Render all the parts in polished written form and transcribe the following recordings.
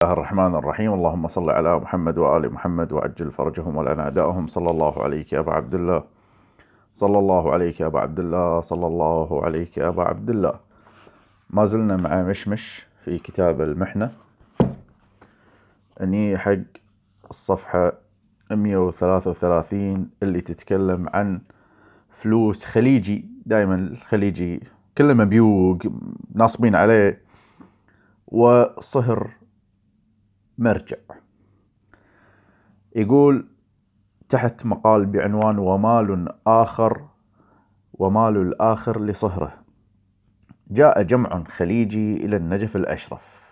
الله الرحمن الرحيم. اللهم صل على محمد وآل محمد وعجل فرجهم ولعن أعداءهم. صلى الله عليك يا أبا عبد الله، صلى الله عليك يا أبا عبد الله، صلى الله عليك يا أبا عبد الله. ما زلنا مع مشمش في كتاب المحنة، أني حق الصفحة 133 اللي تتكلم عن فلوس خليجي. دائما الخليجي كله مبيوق ناصبين عليه وصهر مرجع. يقول تحت مقال بعنوان ومال الآخر لصهره: جاء جمع خليجي إلى النجف الأشرف،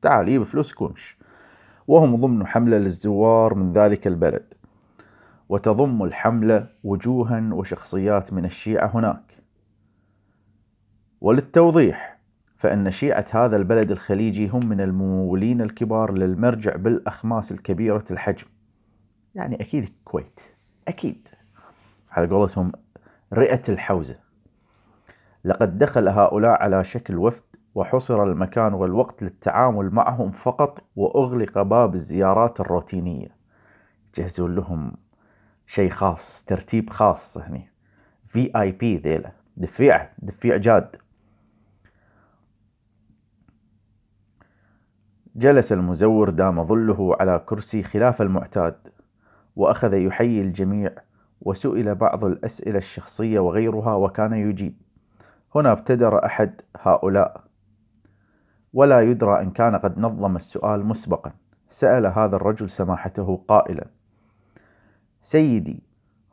تعال يجيب فلوسك وامش، وهم ضمن حملة للزوار من ذلك البلد، وتضم الحملة وجوها وشخصيات من الشيعة هناك. وللتوضيح فإن شيعة هذا البلد الخليجي هم من الممولين الكبار للمرجع بالأخماس الكبيرة الحجم، يعني أكيد الكويت، أكيد على قولتهم رئة الحوزة. لقد دخل هؤلاء على شكل وفد، وحصر المكان والوقت للتعامل معهم فقط، وأغلق باب الزيارات الروتينية. جهزوا لهم شيء خاص، ترتيب خاص هني، VIP ذيلا، دفيع جاد. جلس المزور دام ظله على كرسي خلاف المعتاد، وأخذ يحيي الجميع، وسئل بعض الأسئلة الشخصية وغيرها وكان يجيب. هنا ابتدر أحد هؤلاء، ولا يدرى إن كان قد نظم السؤال مسبقا. سأل هذا الرجل سماحته قائلا: سيدي،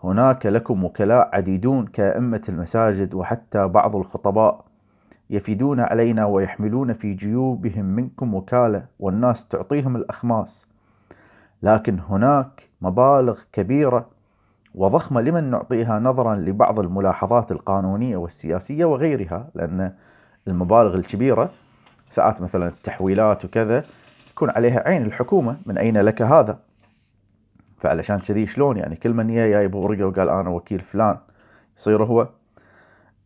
هناك لكم وكلاء عديدون كأئمة المساجد، وحتى بعض الخطباء يفدون علينا ويحملون في جيوبهم منكم وكالة، والناس تعطيهم الأخماس، لكن هناك مبالغ كبيرة وضخمة لمن نعطيها نظرا لبعض الملاحظات القانونية والسياسية وغيرها. لأن المبالغ الكبيرة ساعات مثلا التحويلات وكذا يكون عليها عين الحكومة، من أين لك هذا؟ فعلشان كذي شلون يعني كل من جايب ورقة وقال أنا وكيل فلان يصير هو؟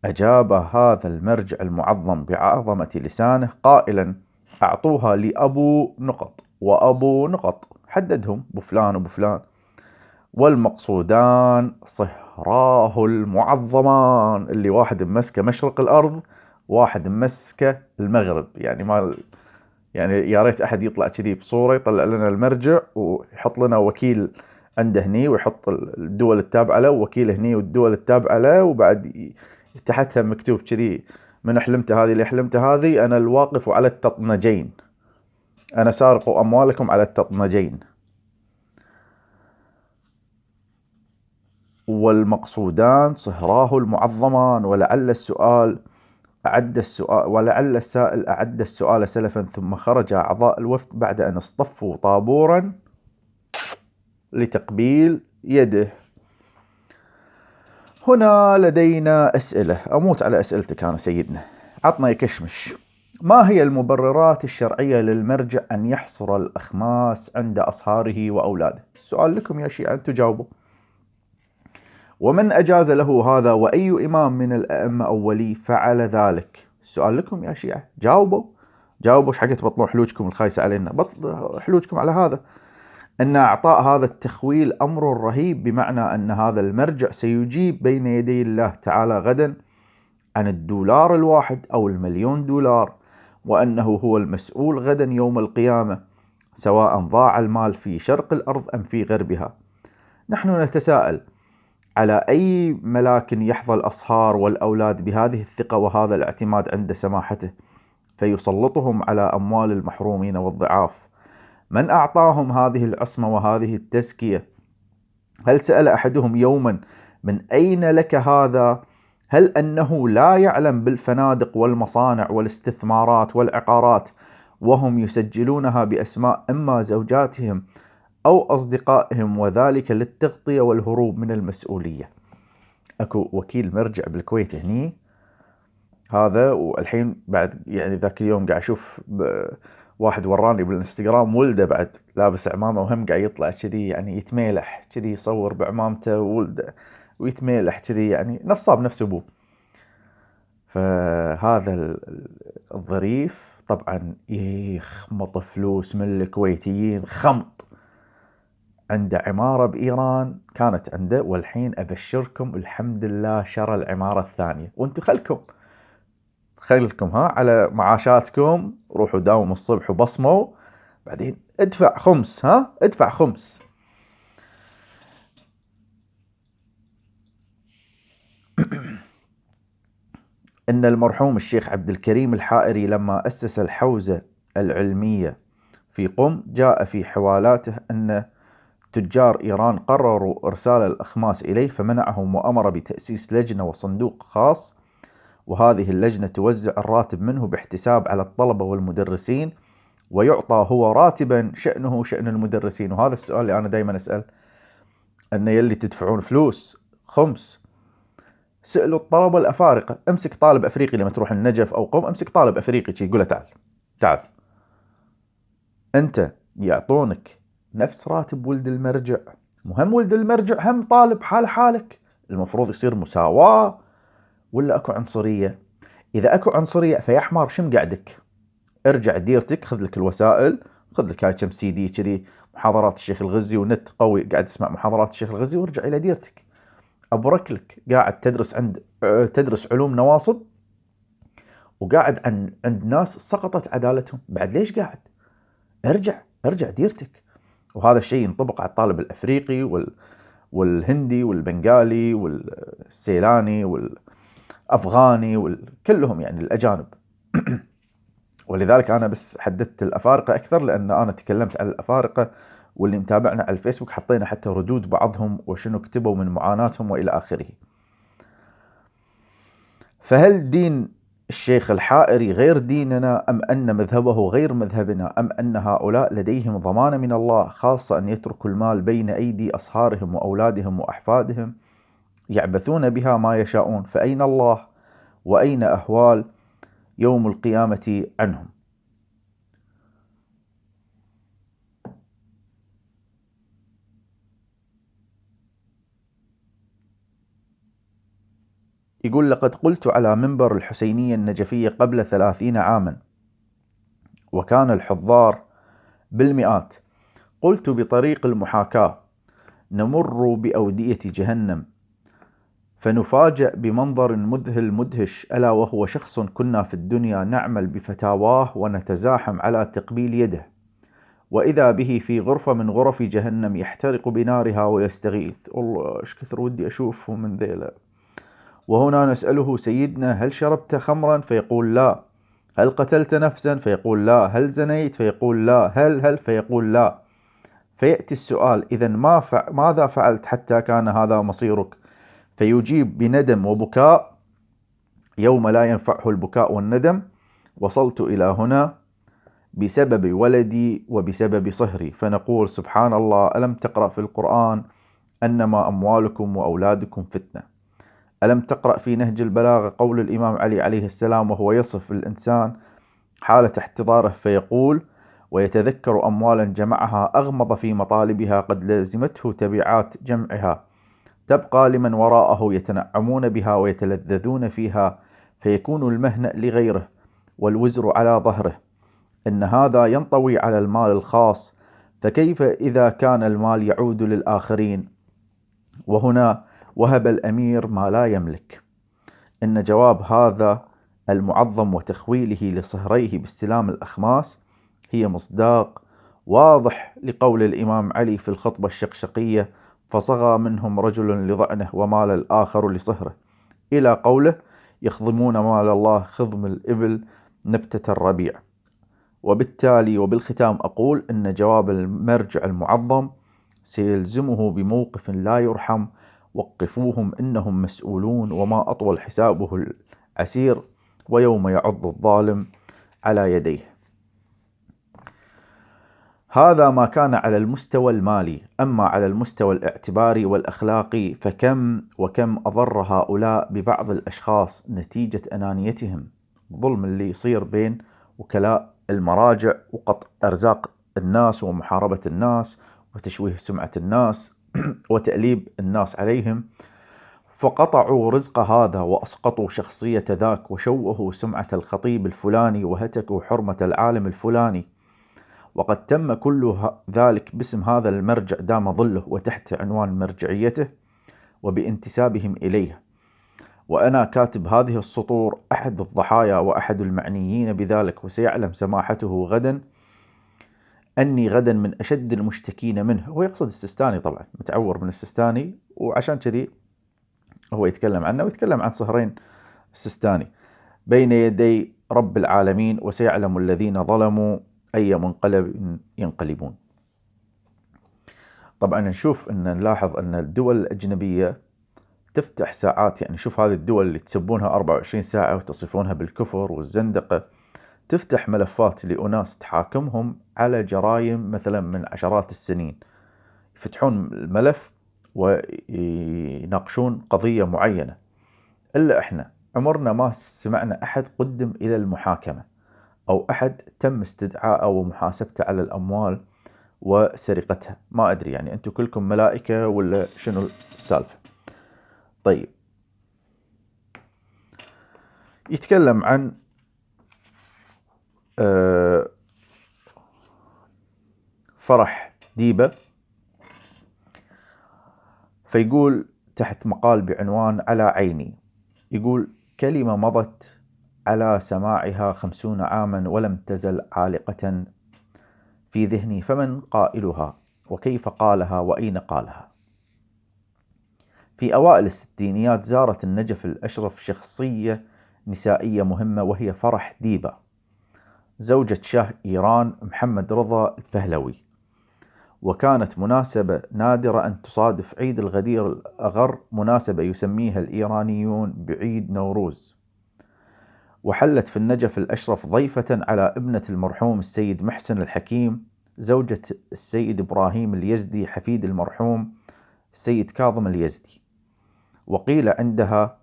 أجاب هذا المرجع المعظم بعظمة لسانه قائلا: أعطوها لأبو نقط وأبو نقط، حددهم بفلان وبفلان، والمقصودان صهراه المعظمان، اللي واحد مسكه مشرق الأرض واحد مسكه المغرب. يعني ما يعني يا ريت أحد يطلع كذي بصورة يطلع لنا المرجع ويحط لنا وكيل عنده هني، ويحط الدول التابعة له، وكيل هني والدول التابعة له، وبعد تحتها مكتوب كذي: من حلمته هذه لحلمته هذه، أنا الواقف على التطنجين، أنا سارق أموالكم على التطنجين. والمقصودان صهراه المعظمان. ولعل السائل أعد السؤال سلفا، ثم خرج أعضاء الوفد بعد أن اصطفوا طابورا لتقبيل يده. هنا لدينا أسئلة، أموت على أسئلتك أنا سيدنا. عطنا يكشمش، ما هي المبررات الشرعية للمرجع أن يحصر الأخماس عند أصهاره وأولاده؟ السؤال لكم يا شيعة، أنتم جاوبوا. ومن أجاز له هذا؟ وأي إمام من الأئمة أو ولي فعل ذلك؟ السؤال لكم يا شيعة، جاوبوا. ايش حق تبطلون حلوجكم الخايسة علينا؟ بطلوا حلوجكم على هذا. أن أعطاء هذا التخويل أمر رهيب، بمعنى أن هذا المرجع سيجيب بين يدي الله تعالى غدا عن $1 الواحد أو $1,000,000، وأنه هو المسؤول غدا يوم القيامة، سواء ضاع المال في شرق الأرض أم في غربها. نحن نتساءل على أي ملاك يحظى الأصهار والأولاد بهذه الثقة وهذا الاعتماد عند سماحته، فيسلطهم على أموال المحرومين والضعاف؟ من أعطاهم هذه العصمة وهذه التزكية؟ هل سأل أحدهم يوما: من أين لك هذا؟ هل أنه لا يعلم بالفنادق والمصانع والاستثمارات والعقارات وهم يسجلونها بأسماء إما زوجاتهم أو أصدقائهم، وذلك للتغطية والهروب من المسؤولية؟ أكو وكيل مرجع بالكويت هني هذا، والحين بعد يعني ذاك اليوم قاعد أشوف واحد وراني بالانستغرام ولده بعد لابس عمامة وهم قاعد يطلع كذي، يعني يتميلح كذي، يصور بعمامته وولده ويتميلح كذي، يعني نصاب نفسه أبوه. فهذا الظريف طبعا يخمط فلوس من الكويتيين خمط. عنده عمارة بإيران كانت عنده، والحين أبشركم الحمد لله شرى العمارة الثانية. وانتم خلكم على معاشاتكم، روحوا داوموا الصبح وبصموا، بعدين ادفع خمس، ادفع خمس. إن المرحوم الشيخ عبد الكريم الحائري لما أسس الحوزة العلمية في قم، جاء في حوالاته أن تجار إيران قرروا إرسال الأخماس إليه، فمنعهم وأمر بتأسيس لجنة وصندوق خاص، وهذه اللجنة توزع الراتب منه باحتساب على الطلبة والمدرسين، ويعطى هو راتبا شأنه شأن المدرسين. وهذا السؤال اللي أنا دايما أسأل، أن يلي تدفعون فلوس خمس، سألوا الطلبة الأفارقة. امسك طالب أفريقي لما تروح النجف أو قم، امسك طالب أفريقي يقول له تعال أنت، يعطونك نفس راتب ولد المرجع. مهم ولد المرجع هم طالب حالك. المفروض يصير مساواة ولا أكو عنصرية؟ إذا أكو عنصرية فيا حمار شم قعدك، ارجع ديرتك، خذ لك الوسائل، خذ لك هاي كم سي دي كذي محاضرات الشيخ الغزي ونت قوي، قاعد تسمع محاضرات الشيخ الغزي، وارجع إلى ديرتك. أبرك لك قاعد تدرس علوم نواصب، وقاعد عند ناس سقطت عدالتهم، بعد ليش قاعد؟ ارجع ديرتك. وهذا الشيء ينطبق على الطالب الأفريقي والهندي والبنغالي والسيلاني والأفغاني كلهم يعني الأجانب. ولذلك أنا بس حددت الأفارقة أكثر، لأن أنا تكلمت عن الأفارقة، واللي متابعنا على الفيسبوك حطينا حتى ردود بعضهم وشنو كتبوا من معاناتهم وإلى آخره. فهل دين الشيخ الحائري غير ديننا، أم أن مذهبه غير مذهبنا، أم أن هؤلاء لديهم ضمانة من الله خاصة أن يتركوا المال بين أيدي أصهارهم وأولادهم وأحفادهم يعبثون بها ما يشاءون؟ فأين الله وأين أهوال يوم القيامة عنهم؟ يقول: لقد قلت على منبر الحسينية النجفية قبل 30 عاما، وكان الحضار بالمئات. قلت بطريق المحاكاة: نمر بأودية جهنم فنفاجأ بمنظر مذهل مدهش، ألا وهو شخص كنا في الدنيا نعمل بفتاواه ونتزاحم على تقبيل يده، وإذا به في غرفة من غرف جهنم يحترق بنارها ويستغيث. والله ايش كثر ودي أشوفه من ذيلا. وهنا نسأله: سيدنا هل شربت خمرا؟ فيقول لا. هل قتلت نفسا؟ فيقول لا. هل زنيت؟ فيقول لا. هل فيقول لا. فيأتي السؤال: إذن ماذا فعلت حتى كان هذا مصيرك؟ فيجيب بندم وبكاء: يوم لا ينفعه البكاء والندم، وصلت إلى هنا بسبب ولدي وبسبب صهري. فنقول: سبحان الله، ألم تقرأ في القرآن أنما أموالكم وأولادكم فتنة؟ ألم تقرأ في نهج البلاغة قول الإمام علي عليه السلام وهو يصف الإنسان حالة احتضاره فيقول: ويتذكر أموالا جمعها أغمض في مطالبها قد لزمته تبعات جمعها، تبقى لمن وراءه يتنعمون بها ويتلذذون فيها، فيكون المهنأ لغيره والوزر على ظهره. إن هذا ينطوي على المال الخاص، فكيف إذا كان المال يعود للآخرين؟ وهنا وهب الأمير ما لا يملك. إن جواب هذا المعظم وتخويله لصهريه باستلام الأخماس هي مصداق واضح لقول الإمام علي في الخطبة الشقشقية: فصغى منهم رجل لضعنه ومال الآخر لصهره، إلى قوله: يخضمون مال الله خضم الإبل نبتة الربيع. وبالتالي وبالختام أقول إن جواب المرجع المعظم سيلزمه بموقف لا يرحم: وقفوهم إنهم مسؤولون، وما أطول حسابه العسير، ويوم يعض الظالم على يديه. هذا ما كان على المستوى المالي. أما على المستوى الاعتباري والأخلاقي فكم وكم أضر هؤلاء ببعض الأشخاص نتيجة أنانيتهم، الظلم اللي يصير بين وكلاء المراجع وقطع أرزاق الناس ومحاربة الناس وتشويه سمعة الناس وتأليب الناس عليهم. فقطعوا رزق هذا وأسقطوا شخصية ذاك وشوهوا سمعة الخطيب الفلاني وهتكوا حرمة العالم الفلاني، وقد تم كل ذلك باسم هذا المرجع دام ظله وتحت عنوان مرجعيته وبانتسابهم إليه. وأنا كاتب هذه السطور أحد الضحايا وأحد المعنيين بذلك، وسيعلم سماحته غدا أني غدا من أشد المشتكين منه. هو يقصد السيستاني طبعا، متعور من السيستاني، وعشان كذي هو يتكلم عنه ويتكلم عن صهرين السيستاني بين يدي رب العالمين، وسيعلم الذين ظلموا أي منقلب ينقلبون. طبعا نلاحظ أن الدول الأجنبية تفتح ساعات، يعني شوف هذه الدول اللي تسبونها 24 ساعة وتصفونها بالكفر والزندقة، تفتح ملفات لأناس تحاكمهم على جرائم مثلا من عشرات السنين، يفتحون الملف ويناقشون قضية معينة. إلا إحنا عمرنا ما سمعنا أحد قدم إلى المحاكمة أو أحد تم استدعاءه ومحاسبته على الأموال وسرقتها. ما أدري يعني أنتم كلكم ملائكة ولا شنو السالفة؟ طيب، يتكلم عن فرح ديبة، فيقول تحت مقال بعنوان على عيني، يقول: كلمة مضت على سماعها 50 عاما ولم تزل عالقة في ذهني، فمن قائلها وكيف قالها وأين قالها؟ في أوائل الستينيات زارت النجف الأشرف شخصية نسائية مهمة، وهي فرح ديبة، زوجة شاه إيران محمد رضا البهلوي. وكانت مناسبة نادرة أن تصادف عيد الغدير الأغر، مناسبة يسميها الإيرانيون بعيد نوروز. وحلت في النجف الأشرف ضيفة على ابنة المرحوم السيد محسن الحكيم، زوجة السيد إبراهيم اليزدي حفيد المرحوم السيد كاظم اليزدي. وقيل عندها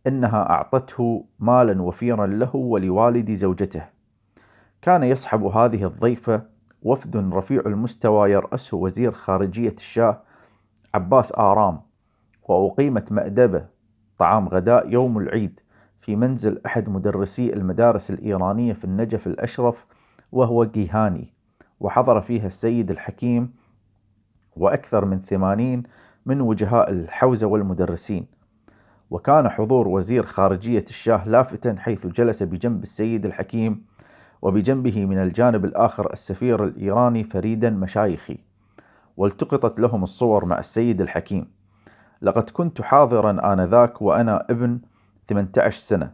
إنها أعطته مالا وفيرا له ولوالد زوجته. كان يصحب هذه الضيفة وفد رفيع المستوى يرأسه وزير خارجية الشاه عباس آرام، وأقيمت مأدبة طعام غداء يوم العيد في منزل أحد مدرسي المدارس الإيرانية في النجف الأشرف، وهو جيهاني، وحضر فيها السيد الحكيم وأكثر من 80 من وجهاء الحوزة والمدرسين. وكان حضور وزير خارجية الشاه لافتا، حيث جلس بجنب السيد الحكيم وبجنبه من الجانب الآخر السفير الإيراني فريدا مشايخي، والتقطت لهم الصور مع السيد الحكيم. لقد كنت حاضرا آنذاك وأنا ابن 18 سنة،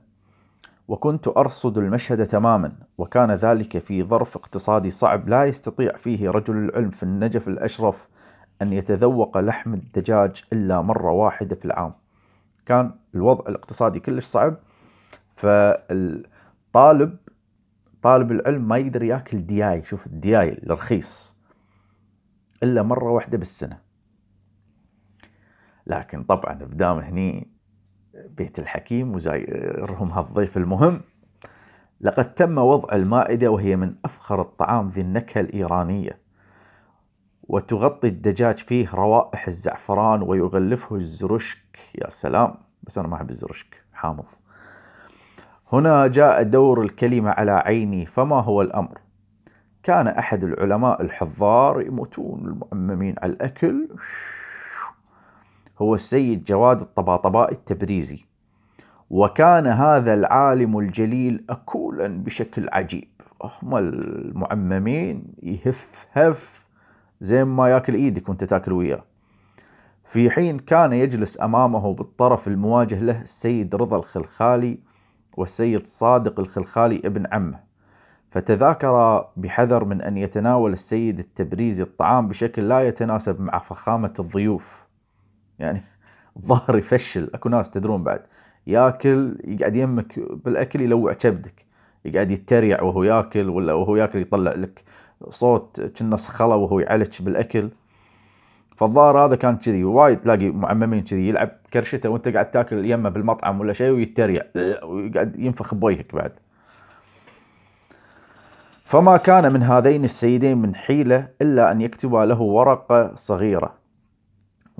وكنت أرصد المشهد تماما، وكان ذلك في ظرف اقتصادي صعب لا يستطيع فيه رجل العلم في النجف الأشرف أن يتذوق لحم الدجاج إلا مرة واحدة في العام. كان الوضع الاقتصادي كلش صعب، فالطالب العلم ما يقدر ياكل دياي، شوف الدياي الرخيص، إلا مرة واحدة بالسنة. لكن طبعا بدام هني بيت الحكيم وزايرهم هالضيف المهم، لقد تم وضع المائدة وهي من أفخر الطعام ذي النكهة الإيرانية، وتغطي الدجاج فيه روائح الزعفران ويغلفه الزرشك. يا سلام، بس أنا ما أحب الزرشك، حامض. هنا جاء دور الكلمة على عيني. فما هو الأمر؟ كان أحد العلماء الحضار يموتون المؤممين على الأكل هو السيد جواد الطباطبائي التبريزي، وكان هذا العالم الجليل أكولا بشكل عجيب. هم المعممين يهف هف زي ما ياكل إيدك وانت تاكل وياه. في حين كان يجلس أمامه بالطرف المواجه له السيد رضا الخلخالي والسيد صادق الخلخالي ابن عمه، فتذاكر بحذر من أن يتناول السيد التبريزي الطعام بشكل لا يتناسب مع فخامة الضيوف. يعني الظهر يفشل. أكو ناس تدرون بعد ياكل يقعد يمك بالأكل يلوع كبدك، يقعد يتريع وهو ياكل، ولا وهو ياكل يطلع لك صوت كنا صخلة وهو يعلج بالأكل. فالظاهر هذا كان كذي، وايد تلاقي معممين كذي يلعب كرشته وانت قاعد تاكل يمه بالمطعم ولا شيء ويتريع ويقعد ينفخ بوجهك بعد. فما كان من هذين السيدين من حيلة إلا أن يكتبا له ورقة صغيرة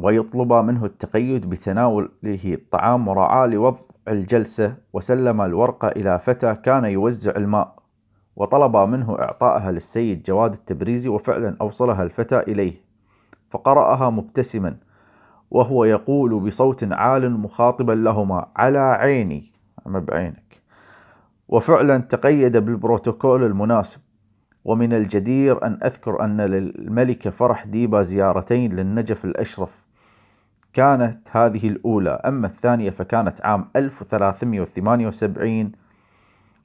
ويطلب منه التقيد بتناوله الطعام مراعاة لوضع الجلسة، وسلم الورقة إلى فتى كان يوزع الماء، وطلب منه إعطائها للسيد جواد التبريزي، وفعلا أوصلها الفتى إليه فقرأها مبتسما وهو يقول بصوت عال مخاطبا لهما: على عيني أما بعينك. وفعلا تقيد بالبروتوكول المناسب. ومن الجدير أن أذكر أن للملكة فرح ديبا زيارتين للنجف الأشرف، كانت هذه الأولى، أما الثانية فكانت عام 1378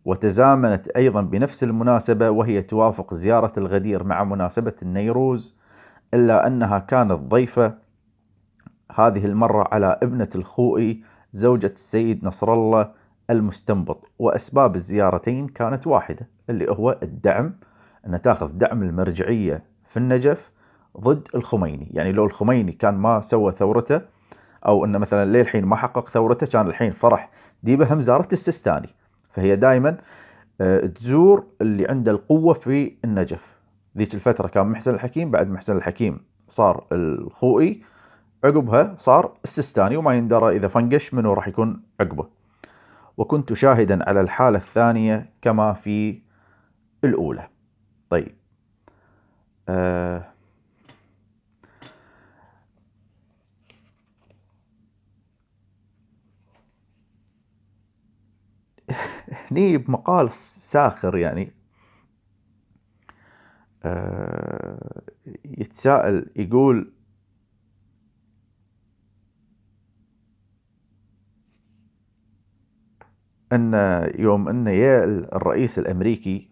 وتزامنت أيضا بنفس المناسبة، وهي توافق زيارة الغدير مع مناسبة النيروز، إلا أنها كانت ضيفة هذه المرة على ابنة الخوئي زوجة السيد نصر الله المستنبط. وأسباب الزيارتين كانت واحدة، اللي هو الدعم، أن تأخذ دعم المرجعية في النجف ضد الخميني. يعني لو الخميني كان ما سوى ثورته، أو أنه مثلا ليه الحين ما حقق ثورته، كان الحين فرح ديبة هم زارت السيستاني. فهي دائما تزور اللي عنده القوة في النجف. ذيك الفترة كان محسن الحكيم، بعد محسن الحكيم صار الخوئي، عقبها صار السيستاني، وما يندرى إذا فنقش منه راح يكون عقبه. وكنت شاهدا على الحالة الثانية كما في الأولى. طيب هني بمقال ساخر يعني يتساءل، يقول أن يوم أن يا الرئيس الأمريكي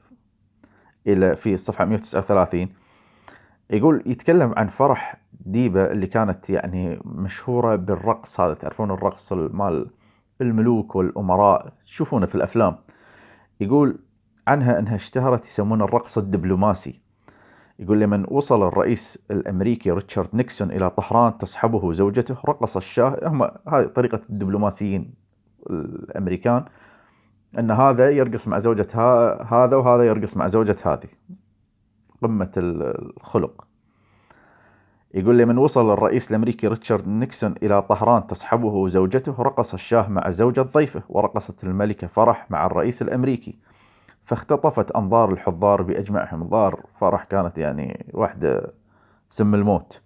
إلى في الصفحة 139، يقول يتكلم عن فرح ديبة اللي كانت يعني مشهورة بالرقص هذا، تعرفون الرقص مال الملوك والأمراء تشوفونه في الأفلام. يقول عنها أنها اشتهرت، يسمون الرقص الدبلوماسي. يقول لمن وصل الرئيس الأمريكي ريتشارد نيكسون إلى طهران تصحبه زوجته، رقص الشاه. هم هذه طريقة الدبلوماسيين الأمريكان، أن هذا يرقص مع زوجة هذا، وهذا يرقص مع زوجة هذه، قمة الخلق. يقول لمن وصل الرئيس الأمريكي ريتشارد نيكسون إلى طهران تصحبه زوجته، رقص الشاه مع زوجة ضيفه، ورقصت الملكة فرح مع الرئيس الأمريكي، فاختطفت أنظار الحضار بأجمعهم. انظار فرح كانت يعني واحدة سم الموت.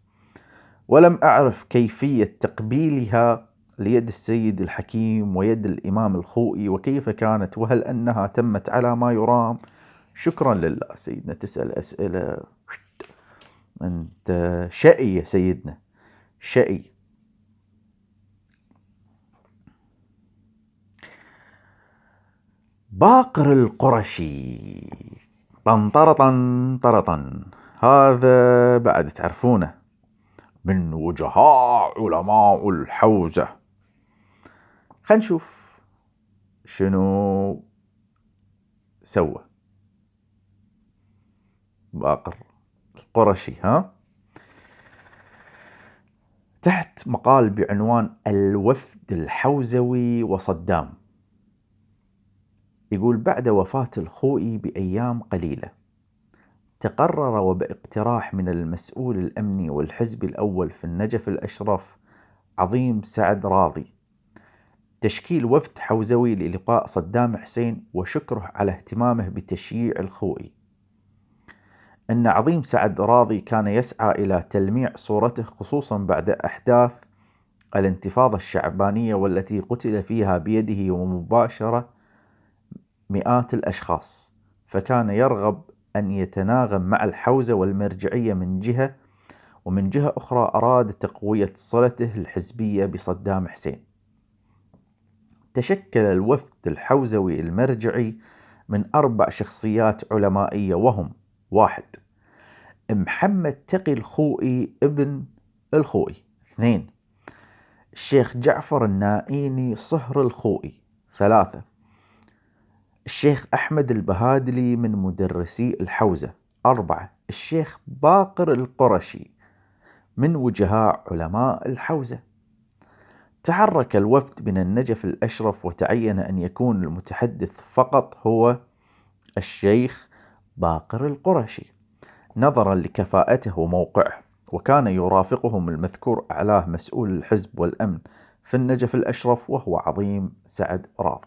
ولم أعرف كيفية تقبيلها ليد السيد الحكيم ويد الإمام الخوئي وكيف كانت، وهل أنها تمت على ما يرام. شكرا لله. سيدنا تسأل أسئلة، أنت شقي يا سيدنا، شقي. باقر القرشي، طنطرطن، هذا بعد تعرفونه من وجهاء علماء الحوزة. خلينا نشوف شنو سوى باقر القرشي. تحت مقال بعنوان الوفد الحوزوي وصدام، يقول: بعد وفاة الخوئي بأيام قليلة، تقرر وباقتراح من المسؤول الأمني والحزب الأول في النجف الأشرف عظيم سعد راضي تشكيل وفد حوزوي للقاء صدام حسين وشكره على اهتمامه بتشييع الخوئي. أن عظيم سعد راضي كان يسعى إلى تلميع صورته، خصوصا بعد أحداث الانتفاضة الشعبانية والتي قتل فيها بيده ومباشرة مئات الأشخاص، فكان يرغب أن يتناغم مع الحوزة والمرجعية من جهة، ومن جهة أخرى أراد تقوية صلته الحزبية بصدام حسين. تشكل الوفد الحوزوي المرجعي من 4 شخصيات علمائية، وهم: 1. محمد تقي الخوئي ابن الخوئي. 2. الشيخ جعفر النائيني صهر الخوئي. 3. الشيخ أحمد البهادلي من مدرسي الحوزة. 4. الشيخ باقر القرشي من وجهاء علماء الحوزة. تحرك الوفد من النجف الأشرف، وتعين أن يكون المتحدث فقط هو الشيخ باقر القرشي نظرا لكفاءته وموقعه. وكان يرافقهم المذكور أعلاه مسؤول الحزب والأمن في النجف الأشرف وهو عظيم سعد راضي.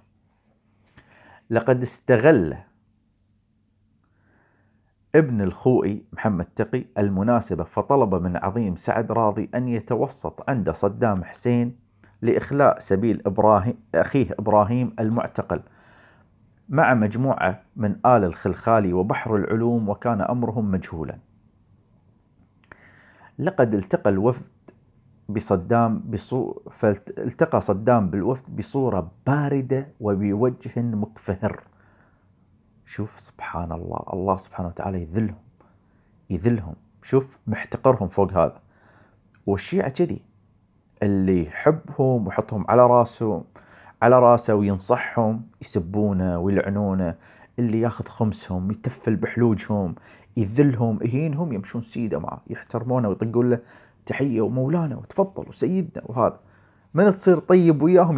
لقد استغل ابن الخوئي محمد تقي المناسبة فطلب من عظيم سعد راضي أن يتوسط عند صدام حسين لإخلاء سبيل أخيه إبراهيم المعتقل مع مجموعة من آل الخلخالي وبحر العلوم، وكان أمرهم مجهولا. لقد التقى الوفد فالتقى صدام بالوفد بصورة باردة وبوجه مكفهر. شوف سبحان الله، الله سبحانه وتعالى يذلهم. شوف محتقرهم فوق هذا. والشيعة كذي، اللي يحبهم ويحطهم على راسه وينصحهم يسبونه ويلعنونه، اللي ياخذ خمسهم يتفل بحلوجهم يذلهم يهينهم، يمشون سيده معه يحترمونه ويطقون له تحيه ومولانا وتفضل وسيدنا. وهذا من تصير طيب وياهم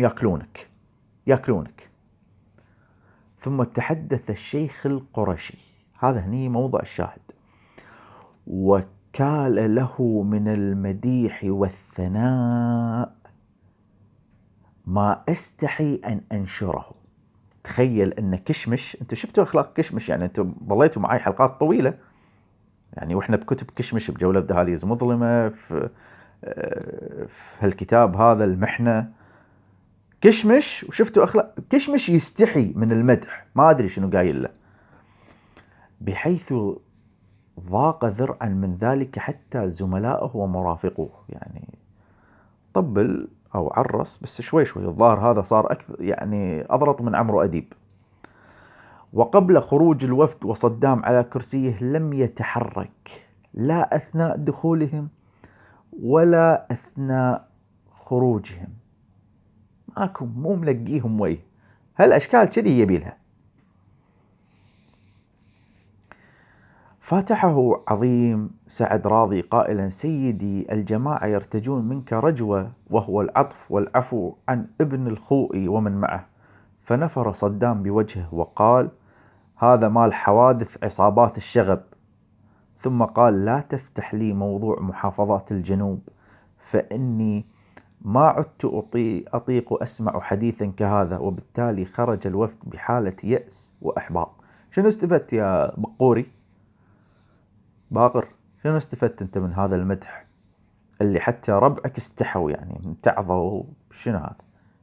ياكلونك. ثم تحدث الشيخ القرشي، هذا هني موضع الشاهد، وكال له من المديح والثناء ما استحي أن أنشره. تخيل أن كشمش، أنتوا شفتوا أخلاق كشمش، يعني أنتوا ضليتوا معي حلقات طويلة يعني، وإحنا بكتب كشمش بجولة بدهاليز مظلمة في هالكتاب هذا المحنة. كشمش، وشفتوا أخلاق كشمش يستحي من المدح، ما أدري شنو قايل له، بحيث ضاق ذرعا من ذلك حتى زملائه ومرافقوه. يعني طبل أو عرس بس شوي الظاهر هذا صار أكثر، يعني أضرط من عمرو أديب. وقبل خروج الوفد وصدام على كرسيه لم يتحرك، لا أثناء دخولهم ولا أثناء خروجهم. مو ملقيهم ويه. هالأشكال كذي يبيلها. فاتحه عظيم سعد راضي قائلا: سيدي، الجماعة يرتجون منك رجوة، وهو العطف والعفو عن ابن الخوئي ومن معه. فنفر صدام بوجهه وقال: هذا مال حوادث عصابات الشغب. ثم قال: لا تفتح لي موضوع محافظات الجنوب، فإني ما عدت أطيق أسمع حديثا كهذا. وبالتالي خرج الوفد بحالة يأس وإحباط. شنو استفدت يا بقوري باقر؟ شنو استفدت انت من هذا المدح اللي حتى ربعك استحوا يعني امتعظوا؟ شنو هذا؟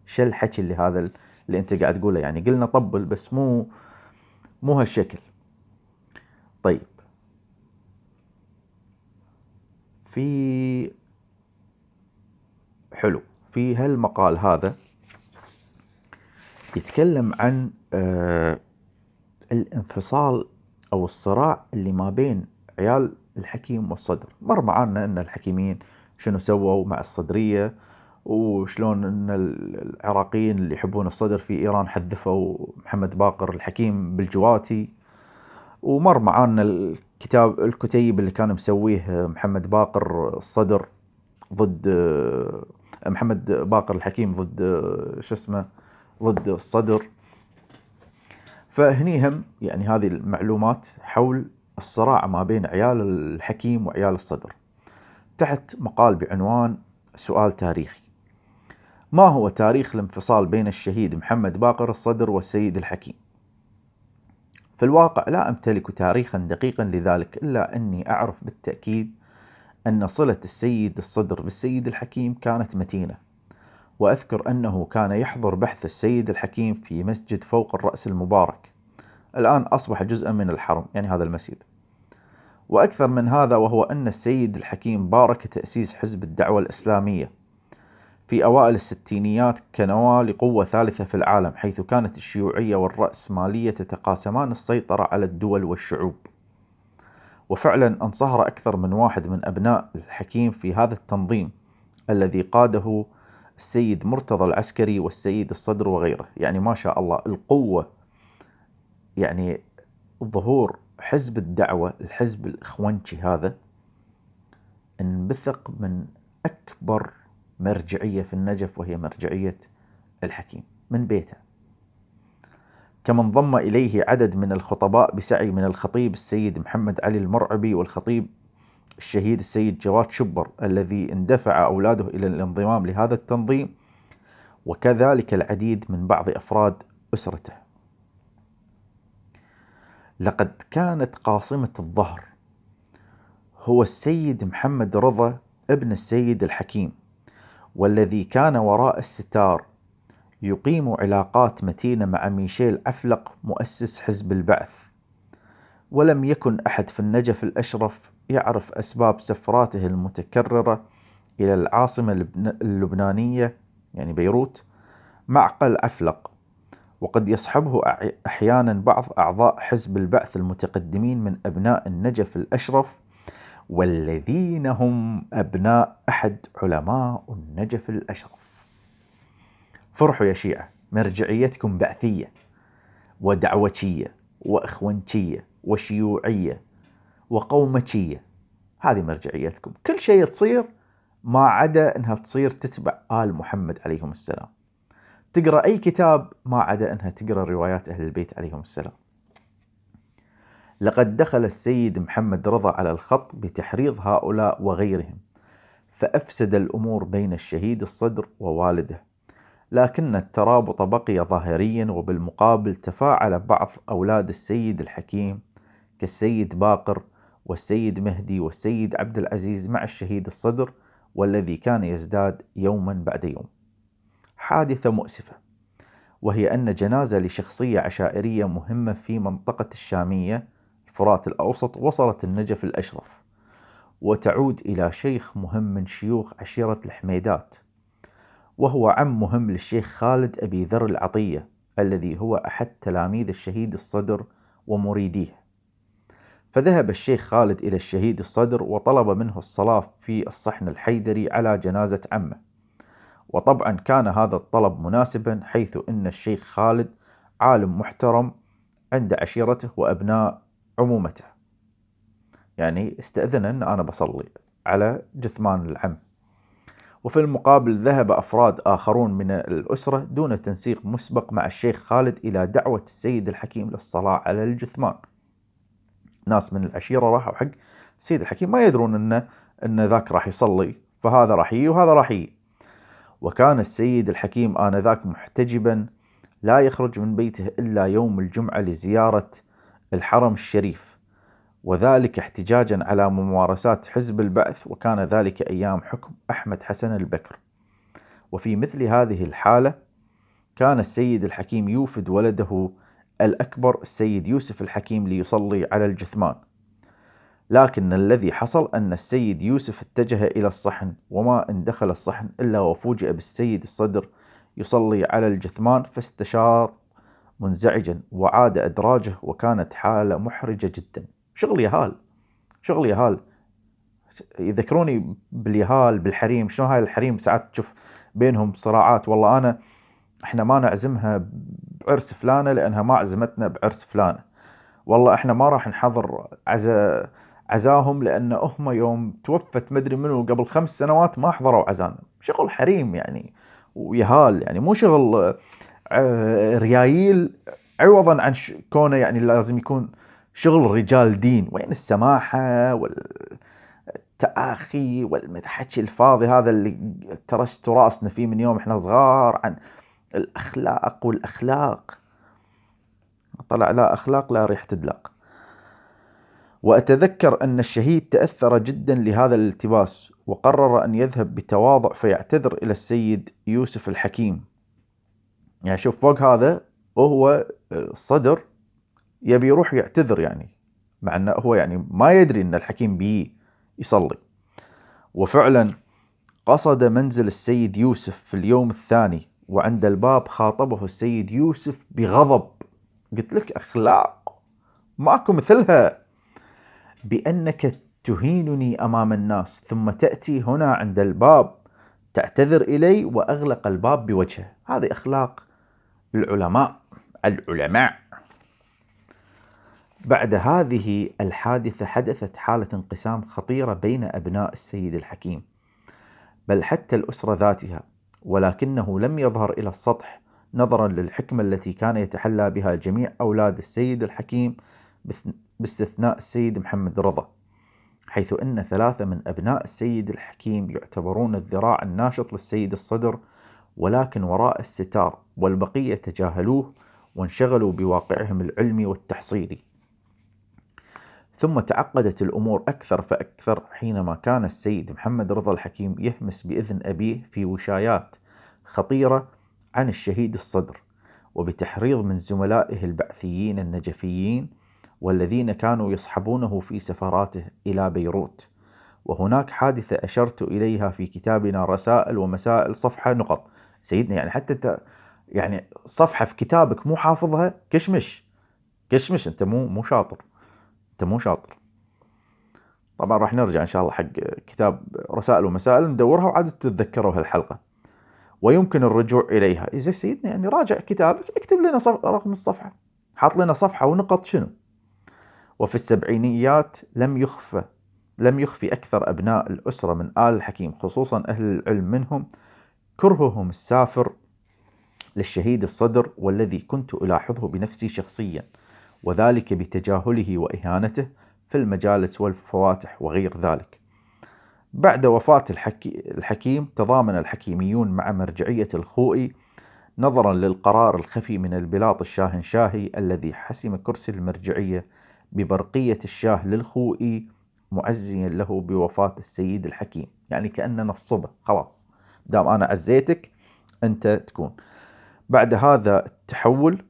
شو الحكي اللي هذا اللي انت قاعد تقوله؟ يعني قلنا طبل بس مو هالشكل. طيب، في هالمقال هذا يتكلم عن الانفصال او الصراع اللي ما بين عيال الحكيم والصدر. مر معانا ان الحكيمين شنو سووا مع الصدرية، وشلون ان العراقيين اللي يحبون الصدر في ايران حذفوا محمد باقر الحكيم بالجواتي. ومر معانا الكتيب اللي كان مسويه محمد باقر الصدر ضد محمد باقر الحكيم ضد ضد الصدر. فهني هم يعني هذه المعلومات حول الصراع ما بين عيال الحكيم وعيال الصدر، تحت مقال بعنوان سؤال تاريخي: ما هو تاريخ الانفصال بين الشهيد محمد باقر الصدر والسيد الحكيم؟ في الواقع لا أمتلك تاريخا دقيقا لذلك، إلا أني أعرف بالتأكيد أن صلة السيد الصدر بالسيد الحكيم كانت متينة. وأذكر أنه كان يحضر بحث السيد الحكيم في مسجد فوق الرأس المبارك، الآن أصبح جزءا من الحرم، يعني هذا المسجد. وأكثر من هذا، وهو أن السيد الحكيم بارك تأسيس حزب الدعوة الإسلامية في أوائل الستينيات كنواة لقوة ثالثة في العالم، حيث كانت الشيوعية والرأسمالية تتقاسمان السيطرة على الدول والشعوب. وفعلا انصهر أكثر من واحد من أبناء الحكيم في هذا التنظيم الذي قاده السيد مرتضى العسكري والسيد الصدر وغيره. يعني ما شاء الله القوة، يعني ظهور حزب الدعوة، الحزب الإخوانشي هذا، انبثق من أكبر مرجعية في النجف، وهي مرجعية الحكيم من بيته. كما انضم إليه عدد من الخطباء بسعي من الخطيب السيد محمد علي المرعبي والخطيب الشهيد السيد جواد شبر الذي اندفع أولاده إلى الانضمام لهذا التنظيم، وكذلك العديد من بعض أفراد أسرته. لقد كانت قاصمة الظهر هو السيد محمد رضا ابن السيد الحكيم، والذي كان وراء الستار يقيم علاقات متينة مع ميشيل عفلق مؤسس حزب البعث. ولم يكن أحد في النجف الأشرف يعرف أسباب سفراته المتكررة إلى العاصمة اللبنانية يعني بيروت معقل عفلق، وقد يصحبه أحيانا بعض أعضاء حزب البعث المتقدمين من أبناء النجف الأشرف، والذين هم أبناء أحد علماء النجف الأشرف. فرحوا يا شيعة، مرجعيتكم بعثية ودعوتية وإخوانتية وشيوعية وقومتية، هذه مرجعيتكم. كل شيء تصير ما عدا أنها تصير تتبع آل محمد عليهم السلام. تقرأ أي كتاب ما عدا أنها تقرأ روايات أهل البيت عليهم السلام. لقد دخل السيد محمد رضا على الخط بتحريض هؤلاء وغيرهم، فأفسد الأمور بين الشهيد الصدر ووالده، لكن الترابط بقي ظاهريا، وبالمقابل تفاعل بعض أولاد السيد الحكيم كالسيد باقر والسيد مهدي والسيد عبد العزيز مع الشهيد الصدر، والذي كان يزداد يوما بعد يوم. حادثة مؤسفة، وهي أن جنازة لشخصية عشائرية مهمة في منطقة الشامية الفرات الأوسط وصلت النجف الأشرف، وتعود إلى شيخ مهم من شيوخ عشيرة الحميدات، وهو عم مهم للشيخ خالد أبي ذر العطية الذي هو أحد تلاميذ الشهيد الصدر ومريديه. فذهب الشيخ خالد إلى الشهيد الصدر وطلب منه الصلاة في الصحن الحيدري على جنازة عمه، وطبعا كان هذا الطلب مناسبا، حيث أن الشيخ خالد عالم محترم عند عشيرته وأبناء عمومته، يعني استأذن أن أنا بصلي على جثمان العم. وفي المقابل ذهب أفراد آخرون من الأسرة دون تنسيق مسبق مع الشيخ خالد إلى دعوة السيد الحكيم للصلاة على الجثمان. ناس من العشيرة راحوا حق السيد الحكيم ما يدرون أن ذاك راح يصلي، فهذا راح يجي وهذا راح يجي. وكان السيد الحكيم آنذاك محتجبا لا يخرج من بيته إلا يوم الجمعة لزيارة الحرم الشريف، وذلك احتجاجا على ممارسات حزب البعث، وكان ذلك أيام حكم أحمد حسن البكر. وفي مثل هذه الحالة كان السيد الحكيم يوفد ولده الأكبر السيد يوسف الحكيم ليصلي على الجثمان، لكن الذي حصل أن السيد يوسف اتجه إلى الصحن، وما ان دخل الصحن إلا وفوجئ بالسيد الصدر يصلي على الجثمان، فاستشاط منزعجا وعاد أدراجه، وكانت حالة محرجة جدا. شغل يهال يذكروني باليهال بالحريم. شنو هاي الحريم ساعات تشوف بينهم صراعات، والله احنا ما نعزمها بعرس فلانة لأنها ما عزمتنا بعرس فلانة، والله احنا ما راح نحضر عزاهم لأن هم يوم توفت مدري منو قبل 5 سنوات ما حضروا عزانا. شغل حريم يعني ويهال، يعني مو شغل ريايل، عوضا عن كونه يعني لازم يكون شغل رجال دين. وين السماحة والتآخي والمدحكي الفاضي هذا اللي ترست راسنا فيه من يوم احنا صغار عن الأخلاق والأخلاق؟ طلع لا أخلاق لا ريح تدلق. وأتذكر أن الشهيد تأثر جدا لهذا الالتباس، وقرر أن يذهب بتواضع فيعتذر إلى السيد يوسف الحكيم. يعني شوف فوق هذا وهو الصدر يبي يروح يعتذر، يعني مع أنه هو يعني ما يدري أن الحكيم بيه يصلي. وفعلا قصد منزل السيد يوسف في اليوم الثاني، وعند الباب خاطبه السيد يوسف بغضب، قلت لك أخلاق ماكو مثلها، بأنك تهينني أمام الناس ثم تأتي هنا عند الباب تعتذر إلي، وأغلق الباب بوجهه. هذه أخلاق العلماء. بعد هذه الحادثة حدثت حالة انقسام خطيرة بين أبناء السيد الحكيم، بل حتى الأسرة ذاتها، ولكنه لم يظهر إلى السطح نظرا للحكمة التي كان يتحلى بها جميع أولاد السيد الحكيم باستثناء السيد محمد رضا، حيث أن 3 من أبناء السيد الحكيم يعتبرون الذراع الناشط للسيد الصدر، ولكن وراء الستار، والبقية تجاهلوه وانشغلوا بواقعهم العلمي والتحصيلي. ثم تعقدت الأمور أكثر فأكثر حينما كان السيد محمد رضا الحكيم يهمس بإذن أبيه في وشايات خطيرة عن الشهيد الصدر، وبتحريض من زملائه البعثيين النجفيين والذين كانوا يصحبونه في سفراته إلى بيروت. وهناك حادثة أشرت إليها في كتابنا رسائل ومسائل صفحة نقط. سيدنا يعني حتى أنت يعني صفحة في كتابك مو حافظها، كشمش كشمش، أنت مو شاطر، أنت مو شاطر. طبعا راح نرجع إن شاء الله حق كتاب رسائل ومسائل ندورها وعاد تتذكروا هالحلقة، ويمكن الرجوع إليها. إذا سيدنا يعني راجع كتابك اكتب لنا رقم الصفحة، حاط لنا صفحة ونقط شنو. وفي السبعينيات لم يخفي أكثر أبناء الأسرة من آل الحكيم، خصوصا أهل العلم منهم، كرههم السافر للشهيد الصدر، والذي كنت ألاحظه بنفسي شخصيا، وذلك بتجاهله وإهانته في المجالس والفواتح وغير ذلك. بعد وفاة الحكيم تضامن الحكيميون مع مرجعية الخوئي نظرا للقرار الخفي من البلاط الشاهنشاهي الذي حسم كرسي المرجعية ببرقية الشاه للخوئي، معزيا له بوفاة السيد الحكيم. يعني كأننا نصبه، خلاص دام أنا عزيتك أنت تكون. بعد هذا التحول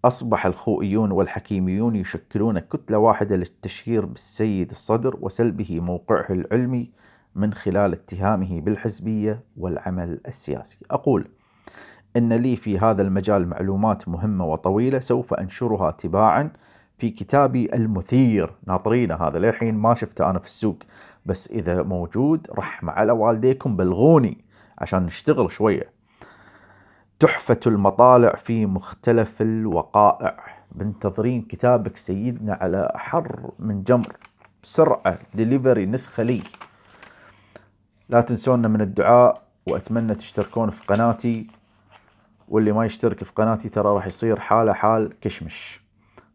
أصبح الخوئيون والحكيميون يشكلون كتلة واحدة للتشهير بالسيد الصدر وسلبه موقعه العلمي من خلال اتهامه بالحزبية والعمل السياسي. أقول إن لي في هذا المجال معلومات مهمة وطويلة سوف أنشرها تباعا في كتابي المثير. ناطرينه هذا، للحين ما شفته أنا في السوق، بس إذا موجود رحمة على والديكم بلغوني عشان نشتغل شوية. تحفة المطالع في مختلف الوقائع. بنتظرين كتابك سيدنا على أحر من جمر، بسرعة ديليفري نسخة لي. لا تنسونا من الدعاء، وأتمنى تشتركون في قناتي، واللي ما يشترك في قناتي ترى راح يصير حاله حال كشمش.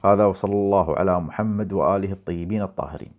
هذا وصلى الله على محمد وآله الطيبين الطاهرين.